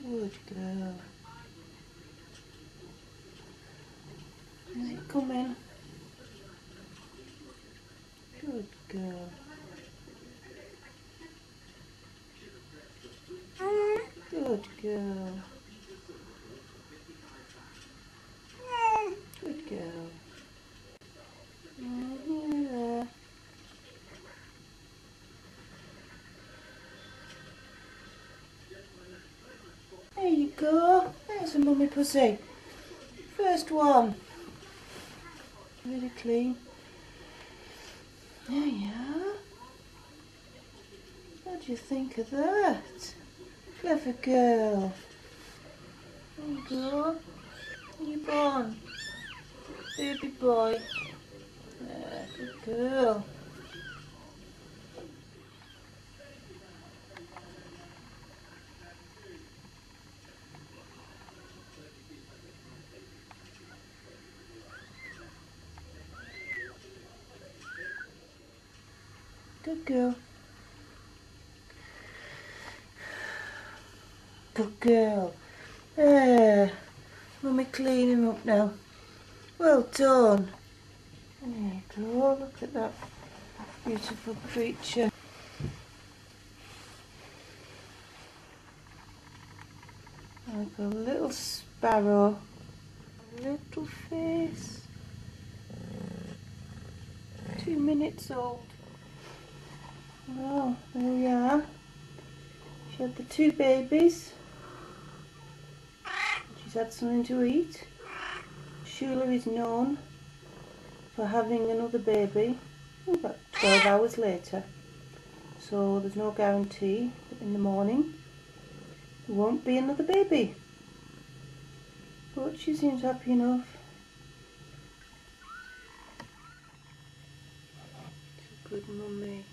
Good girl. Is it coming? Good girl. Good girl. Good girl. Yeah. There you go. There's a mummy pussy. First one. Really clean. There you are. What do you think of that? Clever girl. There you go. You born. Baby boy. Yeah, good girl. Good girl. Good girl. There. Mummy clean him up now. Well done. There you go. Look at that beautiful creature. Like a little sparrow. Little face. 2 minutes old. Well, there we are. She had the 2 babies. She's had something to eat. Shula is known for having another baby about 12 hours later. So there's no guarantee that in the morning there won't be another baby. But she seems happy enough. She's a good mummy.